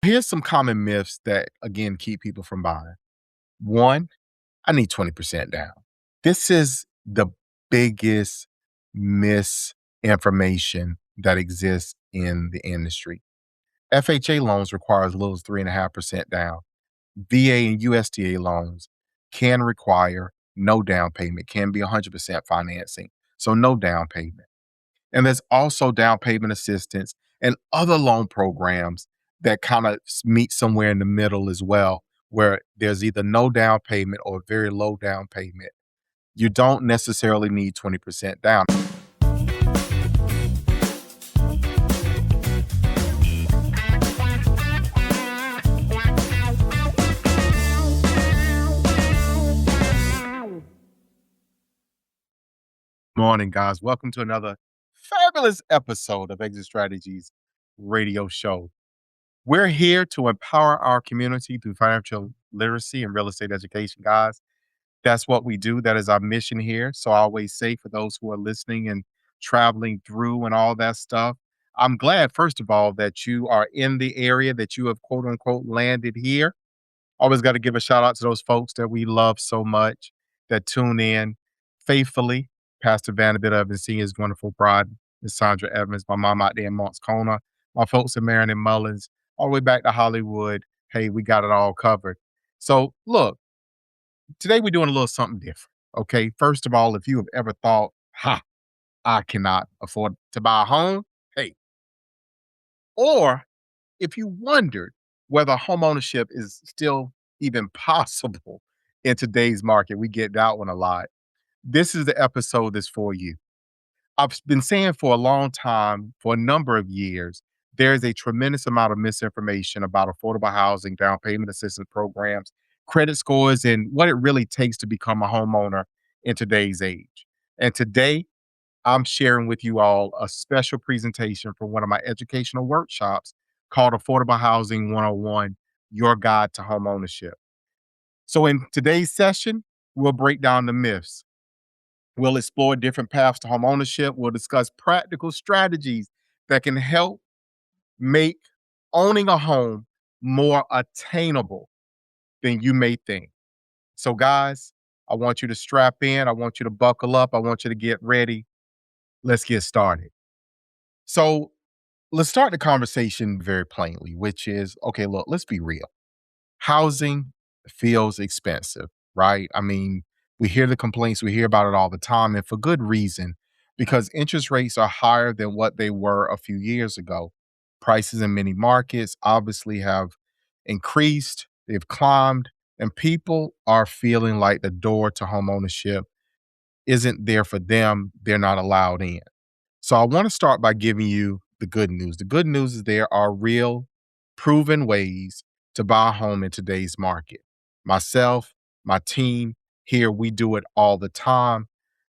Here's some common myths that, again, keep people from buying. One, I need 20% down. This is the biggest misinformation that exists in the industry. FHA loans require as little as 3.5% down. VA and USDA loans can require no down payment, can be 100% financing, so no down payment. And there's also down payment assistance and other loan programs that kind of meet somewhere in the middle as well, where there's either no down payment or very low down payment. You don't necessarily need 20% down. Morning, guys. Welcome to another fabulous episode of Exit Strategies radio show. We're here to empower our community through financial literacy and real estate education, guys. That's what we do. That is our mission here. So I always say for those who are listening and traveling through and all that stuff, I'm glad, first of all, that you are in the area, that you have quote unquote landed here. Always got to give a shout out to those folks that we love so much that tune in faithfully. Pastor Vanderbilt Evans Sr.'s wonderful bride, Miss Sandra Evans, my mom out there in Mont's Kona, my folks in Marion and Mullins, all the way back to Hollywood. Hey, we got it all covered. So look, today we're doing a little something different. Okay. First of all, if you have ever thought, I cannot afford to buy a home, hey, or if you wondered whether homeownership is still even possible in today's market, we get that one a lot. This is the episode that's for you. I've been saying for a long time, for a number of years, there is a tremendous amount of misinformation about affordable housing, down payment assistance programs, credit scores, and what it really takes to become a homeowner in today's age. And today, I'm sharing with you all a special presentation from one of my educational workshops called Affordable Housing 101, Your Guide to Homeownership. So in today's session, we'll break down the myths. We'll explore different paths to homeownership. We'll discuss practical strategies that can help make owning a home more attainable than you may think. So guys, I want you to strap in. I want you to buckle up. I want you to get ready. Let's get started. So let's start the conversation very plainly, which is, okay, look, let's be real. Housing feels expensive, right? I mean, we hear the complaints, we hear about it all the time, and for good reason, because interest rates are higher than what they were a few years ago. Prices in many markets obviously have increased, they've climbed, and people are feeling like the door to homeownership isn't there for them. They're not allowed in. So I want to start by giving you the good news. The good news is there are real, proven ways to buy a home in today's market. Myself, my team here, we do it all the time.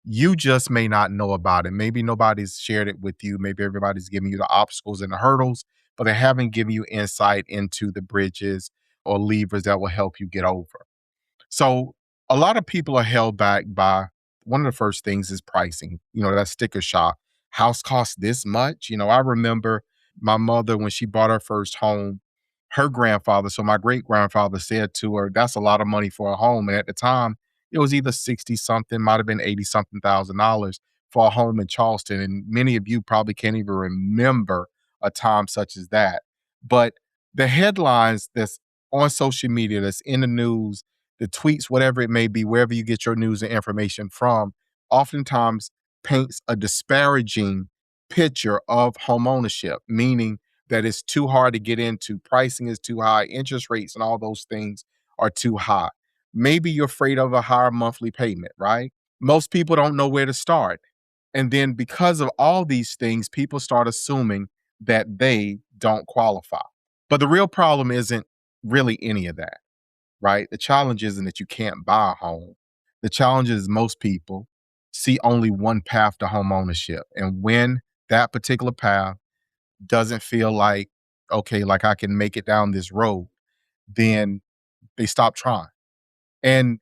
You just may not know about it. Maybe nobody's shared it with you. Maybe everybody's giving you the obstacles and the hurdles, but they haven't given you insight into the bridges or levers that will help you get over. So a lot of people are held back by one of the first things is pricing, that sticker shock. House costs this much. I remember my mother when she bought her first home, her grandfather, so my great grandfather said to her, that's a lot of money for a home. And at the time, it was either 60 something, might have been 80 something $1,000 for a home in Charleston. And many of you probably can't even remember a time such as that. But the headlines that's on social media, that's in the news, the tweets, whatever it may be, wherever you get your news and information from, oftentimes paints a disparaging picture of homeownership, meaning that it's too hard to get into, pricing is too high, interest rates and all those things are too high. Maybe you're afraid of a higher monthly payment, right? Most people don't know where to start. And then because of all these things, people start assuming that they don't qualify. But the real problem isn't really any of that, right? The challenge isn't that you can't buy a home. The challenge is most people see only one path to home ownership. And when that particular path doesn't feel like, okay, like I can make it down this road, then they stop trying. And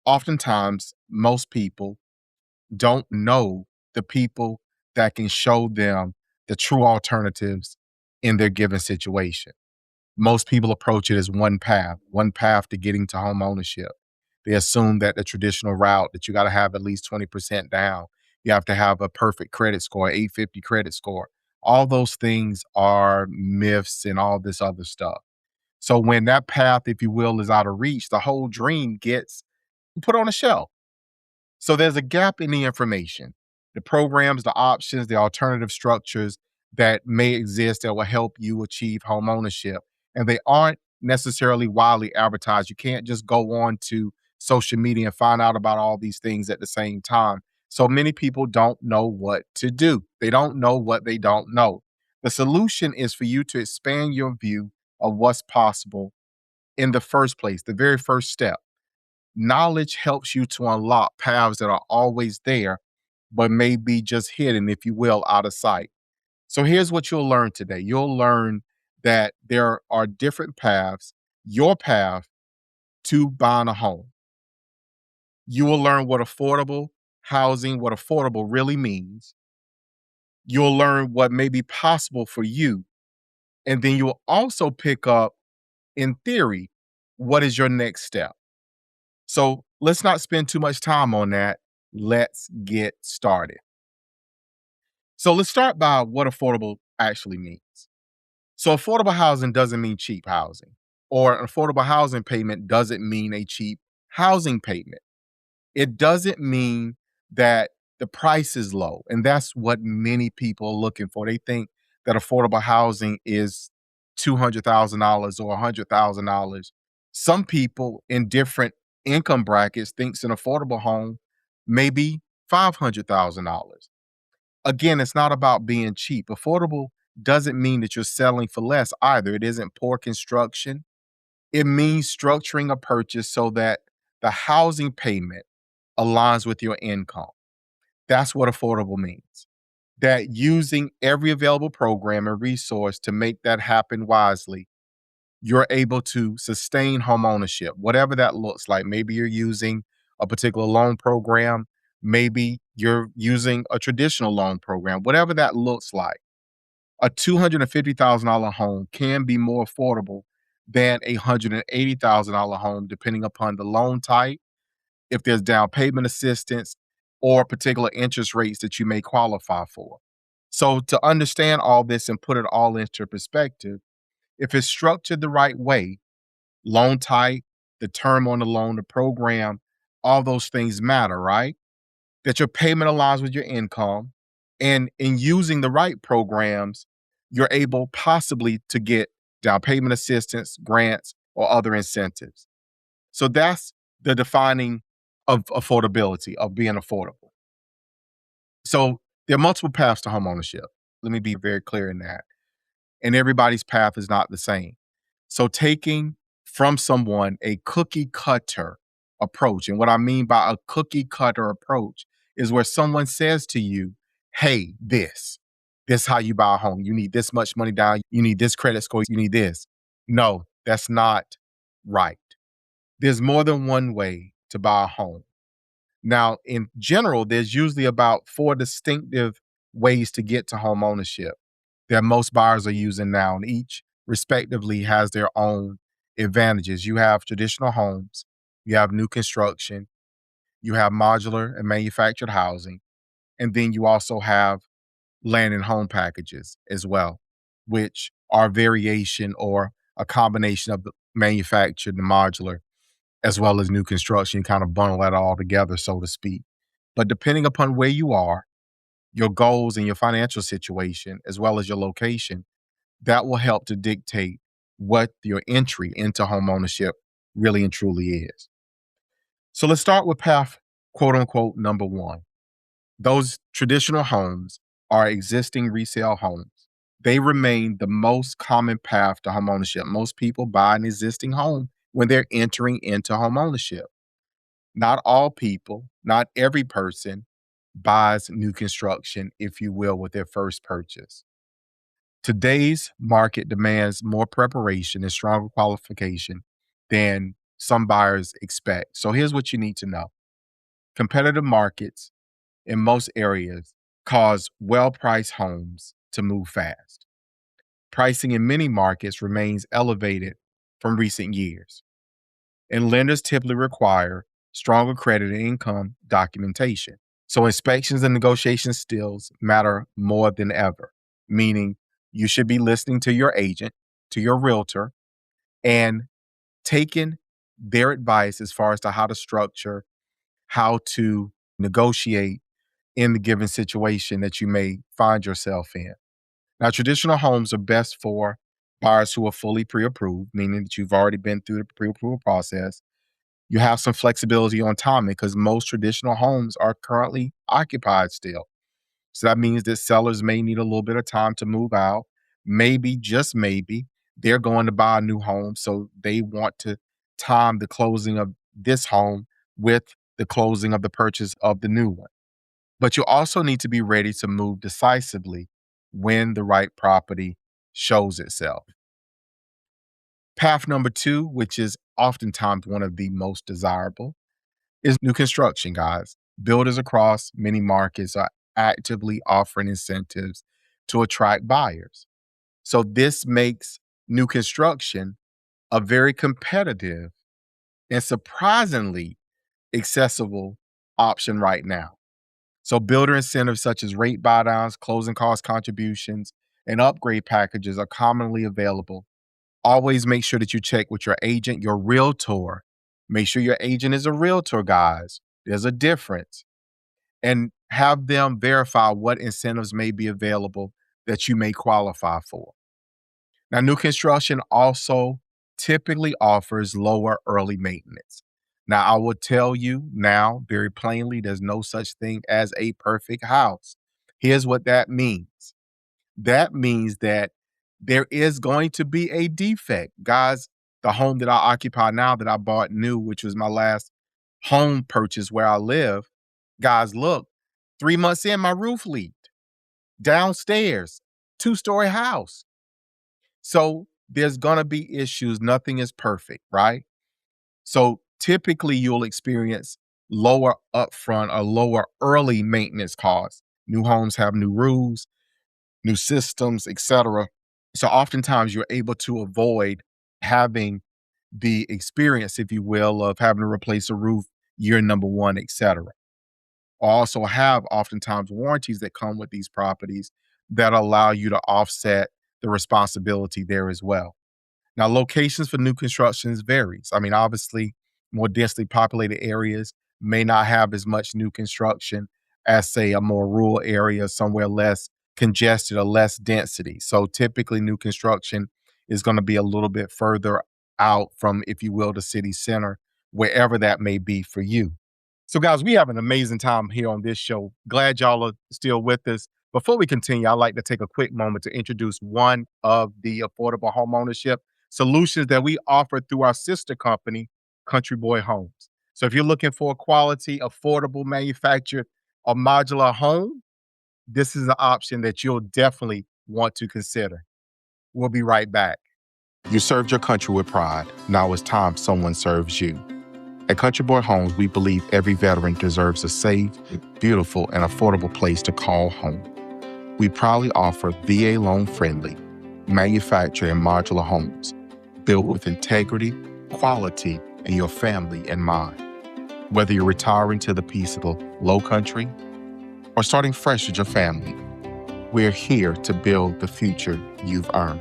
oftentimes, most people don't know the people that can show them the true alternatives in their given situation. Most people approach it as one path to getting to home ownership. They assume that the traditional route that you got to have at least 20% down. You have to have a perfect credit score, 850 credit score. All those things are myths and all this other stuff. So when that path, if you will, is out of reach, the whole dream gets put on a shelf. So there's a gap in the information, the programs, the options, the alternative structures that may exist that will help you achieve home ownership. And they aren't necessarily widely advertised. You can't just go on to social media and find out about all these things at the same time. So many people don't know what to do. They don't know what they don't know. The solution is for you to expand your view of what's possible in the first place, the very first step. Knowledge helps you to unlock paths that are always there, but may be just hidden, if you will, out of sight. So here's what you'll learn today. You'll learn that there are different paths, your path to buying a home. You will learn what affordable housing, what affordable really means. You'll learn what may be possible for you. And then you'll also pick up, in theory, what is your next step. So let's not spend too much time on that. Let's get started. So let's start by what affordable actually means. So affordable housing doesn't mean cheap housing, or an affordable housing payment doesn't mean a cheap housing payment. It doesn't mean that the price is low. And that's what many people are looking for. They think that affordable housing is $200,000 or $100,000. Some people in different income brackets thinks an affordable home may be $500,000. Again, it's not about being cheap. Affordable doesn't mean that you're selling for less either. It isn't poor construction. It means structuring a purchase so that the housing payment aligns with your income. That's what affordable means. That using every available program and resource to make that happen wisely, you're able to sustain home ownership, whatever that looks like. Maybe you're using a particular loan program. Maybe you're using a traditional loan program, whatever that looks like. A $250,000 home can be more affordable than a $180,000 home, depending upon the loan type, if there's down payment assistance, or particular interest rates that you may qualify for. So, to understand all this and put it all into perspective, if it's structured the right way, loan type, the term on the loan, the program, all those things matter, right? That your payment aligns with your income. And in using the right programs, you're able possibly to get down payment assistance, grants, or other incentives. So that's the defining of affordability, of being affordable. So there are multiple paths to homeownership. Let me be very clear in that. And everybody's path is not the same. So taking from someone a cookie cutter approach, and what I mean by a cookie cutter approach is where someone says to you, hey, this is how you buy a home. You need this much money down. You need this credit score. You need this. No, that's not right. There's more than one way to buy a home. Now, in general, there's usually about four distinctive ways to get to home ownership that most buyers are using now, and each respectively has their own advantages. You have traditional homes, you have new construction, you have modular and manufactured housing, and then you also have land and home packages as well, which are variation or a combination of the manufactured and modular as well as new construction. You kind of bundle that all together, so to speak. But depending upon where you are, your goals and your financial situation, as well as your location, that will help to dictate what your entry into home ownership really and truly is. So let's start with path, quote unquote, number one. Those traditional homes are existing resale homes. They remain the most common path to home ownership. Most people buy an existing home when they're entering into home ownership. Not all people, not every person buys new construction, if you will, with their first purchase. Today's market demands more preparation and stronger qualification than some buyers expect. So here's what you need to know. Competitive markets in most areas cause well-priced homes to move fast. Pricing in many markets remains elevated from recent years, and lenders typically require stronger credit and income documentation. So inspections and negotiation skills matter more than ever, meaning you should be listening to your agent, to your realtor, and taking their advice as far as to how to structure, how to negotiate in the given situation that you may find yourself in. Now, traditional homes are best for buyers who are fully pre-approved, meaning that you've already been through the pre-approval process. You have some flexibility on timing because most traditional homes are currently occupied still. So that means that sellers may need a little bit of time to move out. Maybe, just maybe, they're going to buy a new home. So they want to time the closing of this home with the closing of the purchase of the new one. But you also need to be ready to move decisively when the right property shows itself. Path number two, which is oftentimes one of the most desirable, is new construction, guys. Builders across many markets are actively offering incentives to attract buyers. So this makes new construction a very competitive and surprisingly accessible option right now. So builder incentives such as rate buydowns, closing cost contributions, and upgrade packages are commonly available. Always make sure that you check with your agent, your realtor. Make sure your agent is a realtor, guys. There's a difference. And have them verify what incentives may be available that you may qualify for. Now, new construction also typically offers lower early maintenance. Now, I will tell you now very plainly, there's no such thing as a perfect house. Here's what that means. That means that there is going to be a defect. Guys, the home that I occupy now that I bought new, which was my last home purchase where I live, guys, look, 3 months in, my roof leaked downstairs, two-story house. So there's going to be issues. Nothing is perfect, right? So typically you'll experience lower upfront or lower early maintenance costs. New homes have new rules, new systems, etc. So oftentimes you're able to avoid having the experience, if you will, of having to replace a roof year number one, etc. Also have oftentimes warranties that come with these properties that allow you to offset the responsibility there as well. Now, locations for new constructions varies. I mean, obviously, more densely populated areas may not have as much new construction as, say, a more rural area, somewhere less congested or less density. So typically, new construction is going to be a little bit further out from, if you will, the city center, wherever that may be for you. So, guys, we have an amazing time here on this show. Glad y'all are still with us. Before we continue, I'd like to take a quick moment to introduce one of the affordable homeownership solutions that we offer through our sister company, Country Boy Homes. So if you're looking for a quality, affordable, manufactured, or modular home, this is an option that you'll definitely want to consider. We'll be right back. You served your country with pride. Now it's time someone serves you. At Country Boy Homes, we believe every veteran deserves a safe, beautiful, and affordable place to call home. We proudly offer VA loan-friendly, manufactured and modular homes built with integrity, quality, and your family in mind. Whether you're retiring to the peace of the low country or starting fresh with your family, we're here to build the future you've earned.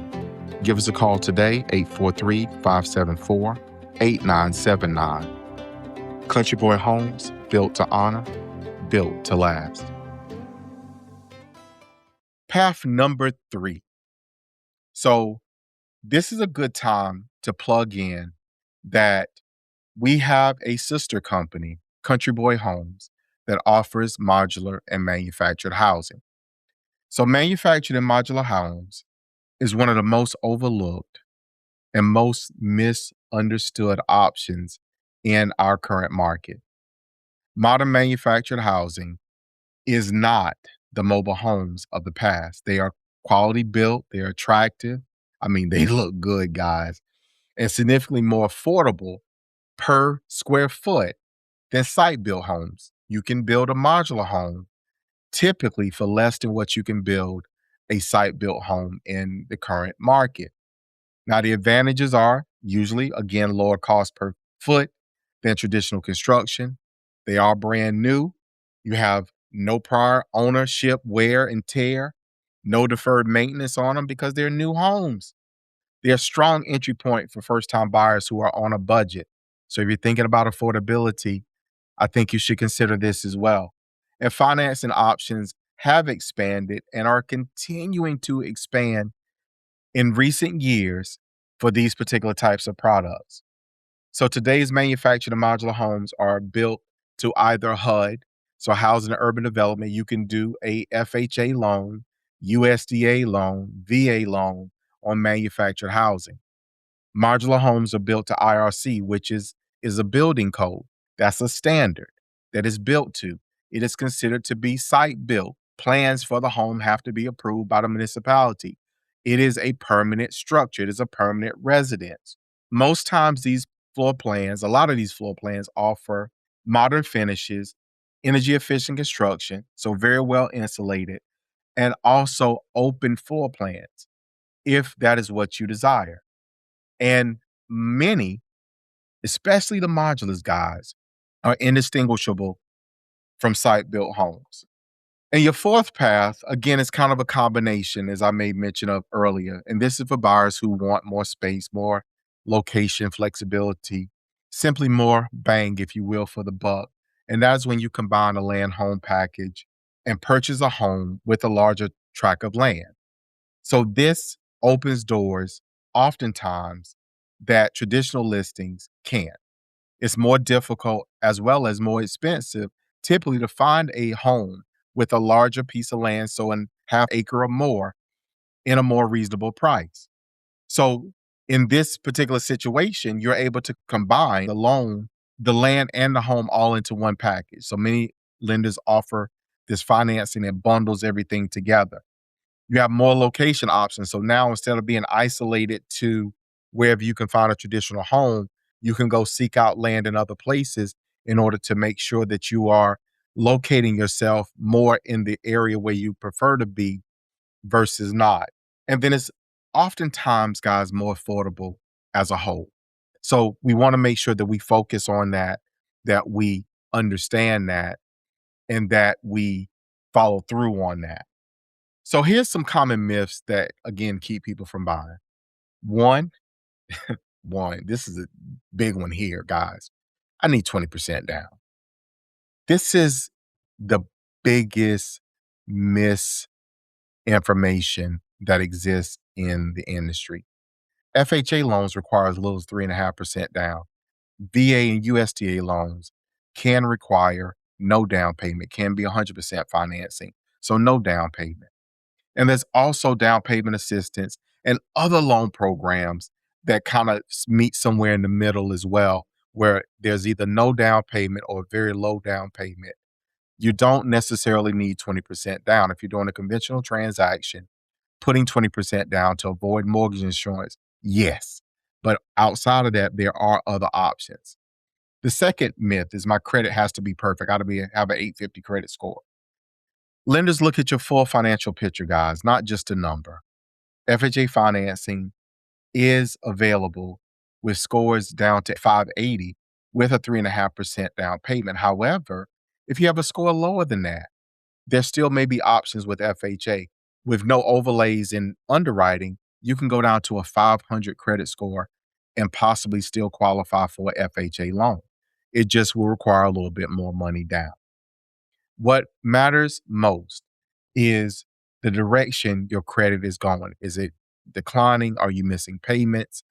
Give us a call today, 843-574-8979. Country Boy Homes, built to honor, built to last. Path number 3. So this is a good time to plug in that we have a sister company, Country Boy Homes, that offers modular and manufactured housing. So manufactured and modular homes is one of the most overlooked and most misunderstood options in our current market. Modern manufactured housing is not the mobile homes of the past. They are quality built, they're attractive. I mean, they look good, guys, and significantly more affordable per square foot than site-built homes. You can build a modular home typically for less than what you can build a site built home in the current market. Now, the advantages are usually, again, lower cost per foot than traditional construction. They are brand new. You have no prior ownership, wear and tear, no deferred maintenance on them because they're new homes. They're a strong entry point for first time buyers who are on a budget. So, if you're thinking about affordability, I think you should consider this as well. And financing options have expanded and are continuing to expand in recent years for these particular types of products. So today's manufactured and modular homes are built to either HUD, so housing and urban development. You can do a FHA loan, USDA loan, VA loan on manufactured housing. Modular homes are built to IRC, which is a building code. That's a standard that is built to. It is considered to be site built. Plans for the home have to be approved by the municipality. It is a permanent structure. It is a permanent residence. Most times a lot of these floor plans offer modern finishes, energy efficient construction, so very well insulated, and also open floor plans if that is what you desire. And many, especially the modulars guys, are indistinguishable from site built homes. And your fourth path, again, is kind of a combination, as I made mention of earlier. And this is for buyers who want more space, more location flexibility, simply more bang, if you will, for the buck. And that's when you combine a land home package and purchase a home with a larger tract of land. So this opens doors oftentimes that traditional listings can't. It's more difficult as well as more expensive typically to find a home with a larger piece of land, so an half acre or more in a more reasonable price. So in this particular situation, you're able to combine the loan, the land, and the home all into one package. So many lenders offer this financing that bundles everything together. You have more location options. So now instead of being isolated to wherever you can find a traditional home, you can go seek out land in other places in order to make sure that you are locating yourself more in the area where you prefer to be versus not. And then it's oftentimes, guys, more affordable as a whole. So we want to make sure that we focus on that, that we understand that, and that we follow through on that. So here's some common myths that again keep people from buying. One, this is a big one here, guys. I need 20% down. This is the biggest misinformation that exists in the industry. FHA loans require as little as 3.5% down. VA and USDA loans can require no down payment, can be 100% financing, so no down payment. And there's also down payment assistance and other loan programs that kind of meet somewhere in the middle as well, where there's either no down payment or very low down payment. You don't necessarily need 20% down. If you're doing a conventional transaction, putting 20% down to avoid mortgage insurance, yes. But outside of that, there are other options. The second myth is my credit has to be perfect. I got to have an 850 credit score. Lenders look at your full financial picture, guys, not just a number. FHA financing is available with scores down to 580 with a 3.5% down payment. However, if you have a score lower than that, there still may be options with FHA. With no overlays in underwriting, you can go down to a 500 credit score and possibly still qualify for an FHA loan. It just will require a little bit more money down. What matters most is the direction your credit is going. Is it declining? Are you missing payments?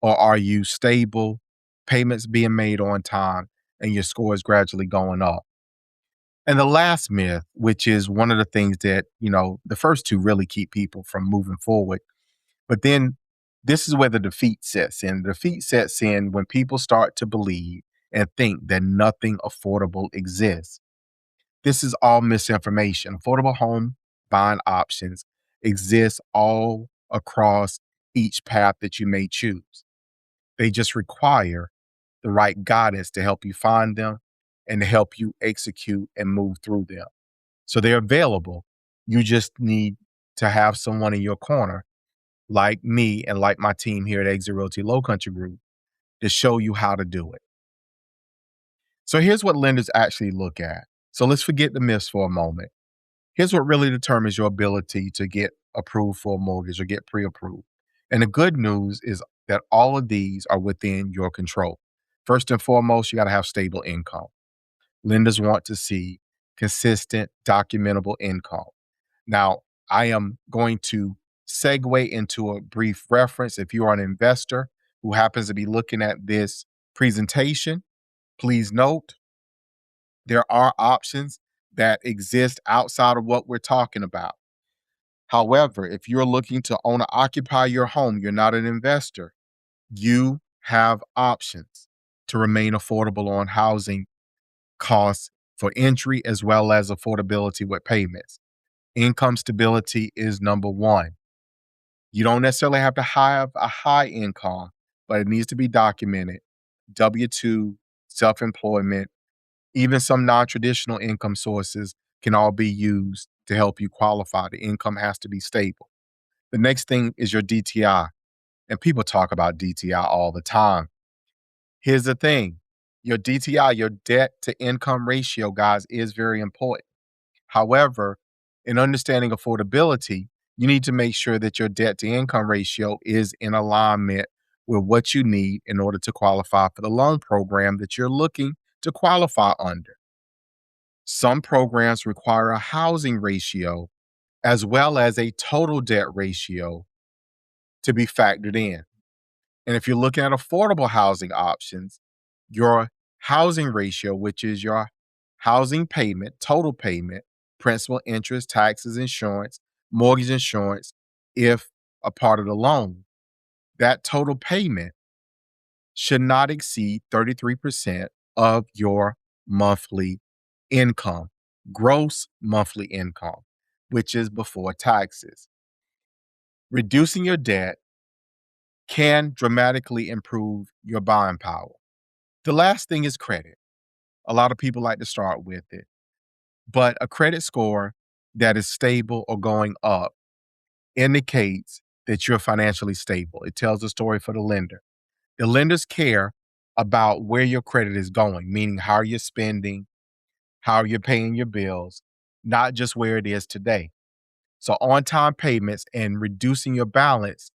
Or are you stable? Payments being made on time and your score is gradually going up. And the last myth, which is one of the things that, the first two really keep people from moving forward. But then this is where the defeat sets in. The defeat sets in when people start to believe and think that nothing affordable exists. This is all misinformation. Affordable home buying options exist all across each path that you may choose. They just require the right guidance to help you find them and to help you execute and move through them. So they're available. You just need to have someone in your corner like me and like my team here at Exit Realty Low Country Group to show you how to do it. So here's what lenders actually look at. So let's forget the myths for a moment. Here's what really determines your ability to get approved for a mortgage or get pre-approved. And the good news is that all of these are within your control. First and foremost, you got to have stable income. Lenders want to see consistent, documentable income. Now, I am going to segue into a brief reference. If you are an investor who happens to be looking at this presentation, please note there are options that exist outside of what we're talking about. However, if you're looking to own or occupy your home, you're not an investor, you have options to remain affordable on housing costs for entry as well as affordability with payments. Income stability is number one. You don't necessarily have to have a high income, but it needs to be documented. W-2, self-employment, even some non-traditional income sources can all be used to help you qualify. The income has to be stable. The next thing is your DTI. And people talk about DTI all the time. Here's the thing. Your DTI, your debt to income ratio, guys, is very important. However, in understanding affordability, you need to make sure that your debt to income ratio is in alignment with what you need in order to qualify for the loan program that you're looking to qualify under. Some programs require a housing ratio as well as a total debt ratio to be factored in. And if you're looking at affordable housing options, your housing ratio, which is your housing payment, total payment, principal, interest, taxes, insurance, mortgage insurance, if a part of the loan, that total payment should not exceed 33% of your monthly income, gross monthly income, which is before taxes. Reducing your debt can dramatically improve your buying power. The last thing is credit. A lot of people like to start with it, but a credit score that is stable or going up indicates that you're financially stable. It tells a story for the lender. The lenders care about where your credit is going, meaning how you're spending, how you're paying your bills, not just where it is today. So on-time payments and reducing your balance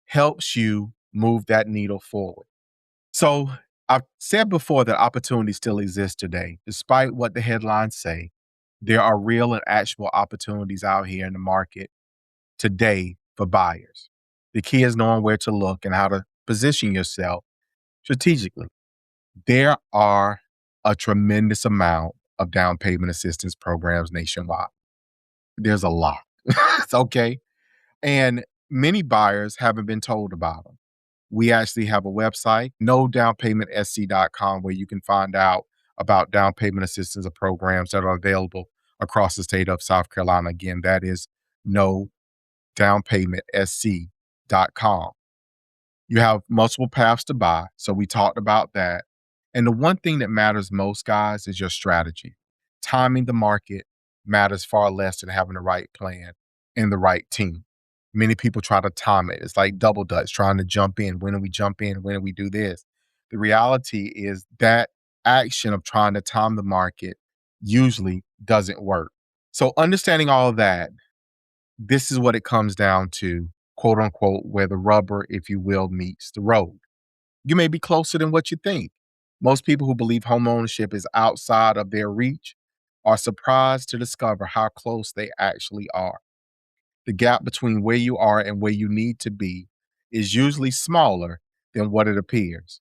helps you move that needle forward. So I've said before that opportunity still exists today. Despite what the headlines say, there are real and actual opportunities out here in the market today for buyers. The key is knowing where to look and how to position yourself strategically. There are a tremendous amount of down payment assistance programs nationwide. There's a lot. It's okay. And many buyers haven't been told about them. We actually have a website, nodownpaymentsc.com, where you can find out about down payment assistance programs that are available across the state of South Carolina. Again, that is nodownpaymentsc.com. You have multiple paths to buy. So we talked about that. And the one thing that matters most, guys, is your strategy. Timing the market matters far less than having the right plan and the right team. Many people try to time it. It's like double dutch, trying to jump in. When do we jump in? When do we do this? The reality is that action of trying to time the market usually doesn't work. So understanding all of that, this is what it comes down to, quote unquote, where the rubber, if you will, meets the road. You may be closer than what you think. Most people who believe homeownership is outside of their reach are surprised to discover how close they actually are. The gap between where you are and where you need to be is usually smaller than what it appears.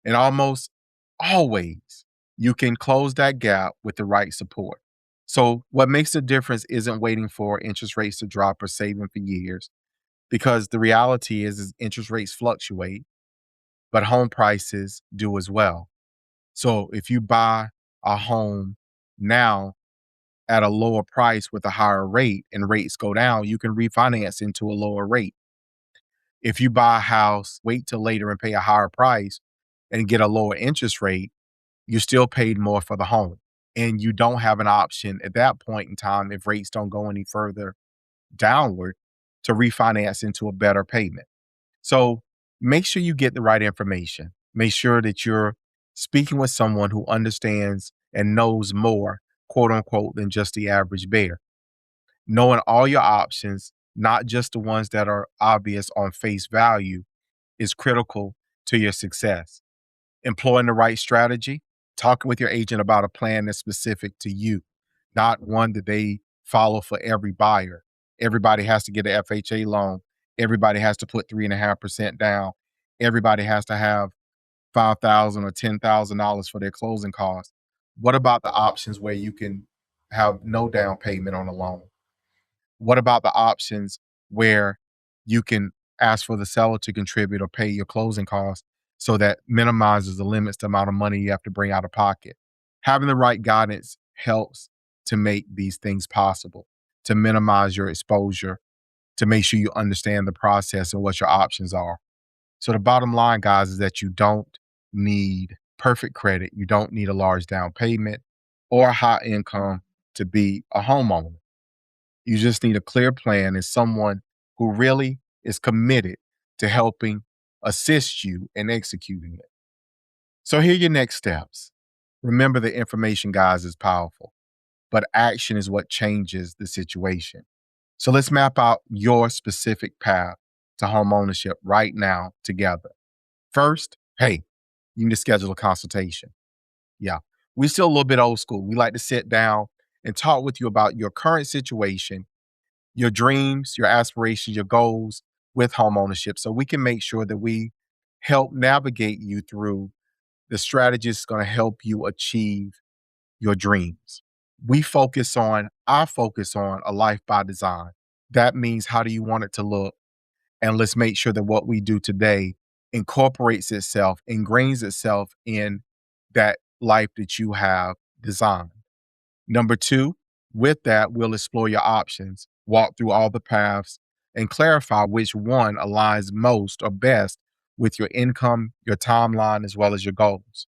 And almost always, you can close that gap with the right support. So, what makes the difference isn't waiting for interest rates to drop or saving for years, because the reality is interest rates fluctuate, but home prices do as well. So, if you buy a home now at a lower price with a higher rate and rates go down, you can refinance into a lower rate. If you buy a house, wait till later and pay a higher price and get a lower interest rate, you still paid more for the home. And you don't have an option at that point in time if rates don't go any further downward to refinance into a better payment. So make sure you get the right information. Make sure that you're speaking with someone who understands and knows more, quote unquote, than just the average bear. Knowing all your options, not just the ones that are obvious on face value, is critical to your success. Employing the right strategy, talking with your agent about a plan that's specific to you, not one that they follow for every buyer. Everybody has to get an FHA loan. Everybody has to put 3.5% down. Everybody has to have $5,000 or $10,000 for their closing costs. What about the options where you can have no down payment on a loan? What about the options where you can ask for the seller to contribute or pay your closing costs so that minimizes the limits the amount of money you have to bring out of pocket? Having the right guidance helps to make these things possible, to minimize your exposure, to make sure you understand the process and what your options are. So the bottom line, guys, is that you don't need perfect credit. You don't need a large down payment or high income to be a homeowner. You just need a clear plan and someone who really is committed to helping assist you in executing it. So here are your next steps. Remember, the information, guys, is powerful, but action is what changes the situation. So let's map out your specific path to home ownership right now together. First, hey, you need to schedule a consultation. Yeah, we're still a little bit old school. We like to sit down and talk with you about your current situation, your dreams, your aspirations, your goals with home ownership, so we can make sure that we help navigate you through the strategies going to help you achieve your dreams. I focus on a life by design. That means, how do you want it to look? And let's make sure that what we do today incorporates itself, ingrains itself in that life that you have designed. Number two, with that, we'll explore your options, walk through all the paths, and clarify which one aligns most or best with your income, your timeline, as well as your goals.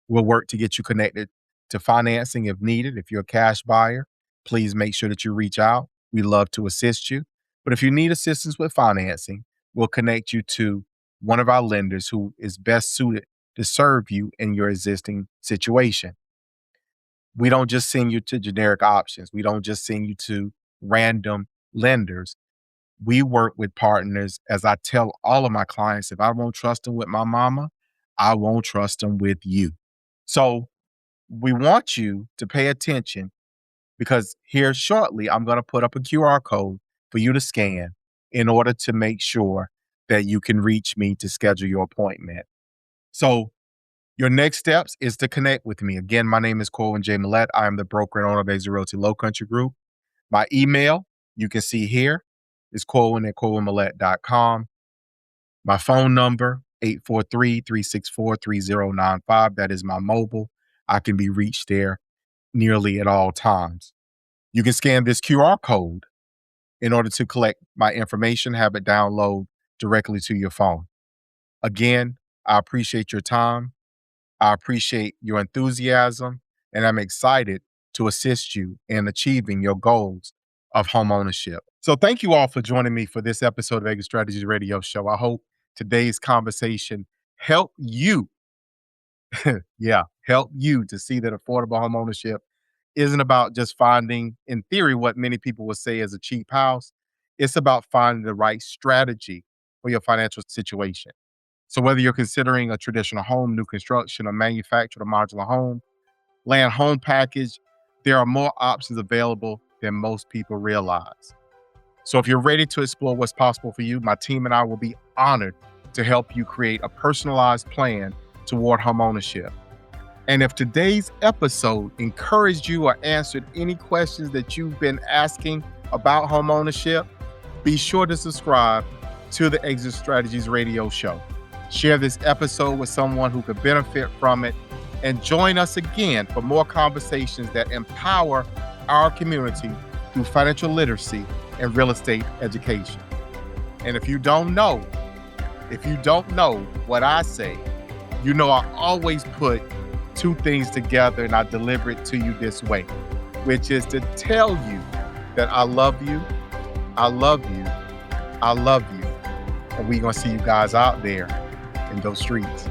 We'll work to get you connected to financing if needed. If you're a cash buyer, please make sure that you reach out. We love to assist you. But if you need assistance with financing, we'll connect you to one of our lenders who is best suited to serve you in your existing situation. We don't just send you to generic options. We don't just send you to random lenders. We work with partners. As I tell all of my clients, if I won't trust them with my mama, I won't trust them with you. So we want you to pay attention, because here shortly, I'm going to put up a QR code for you to scan in order to make sure that you can reach me to schedule your appointment. So your next steps is to connect with me. Again, my name is Corwyn J. Melette. I am the broker and owner of Exit Realty Low Country Group. My email, you can see here, is corwyn@corwynmillette.com. My phone number, 843-364-3095. That is my mobile. I can be reached there nearly at all times. You can scan this QR code in order to collect my information, have it download directly to your phone. Again, I appreciate your time. I appreciate your enthusiasm, and I'm excited to assist you in achieving your goals of home ownership. So thank you all for joining me for this episode of Exit Strategies Radio Show. I hope today's conversation helped you, help you to see that affordable home ownership isn't about just finding, in theory, what many people would say is a cheap house. It's about finding the right strategy for your financial situation. So whether you're considering a traditional home, new construction, a manufactured or modular home, land home package, there are more options available than most people realize. So if you're ready to explore what's possible for you, my team and I will be honored to help you create a personalized plan toward home ownership. And if today's episode encouraged you or answered any questions that you've been asking about home ownership, be sure to subscribe to the Exit Strategies Radio Show. Share this episode with someone who could benefit from it, and join us again for more conversations that empower our community through financial literacy and real estate education. And if you don't know what I say, you know I always put two things together, and I deliver it to you this way, which is to tell you that I love you I love you. I love you. And we gonna see you guys out there in those streets.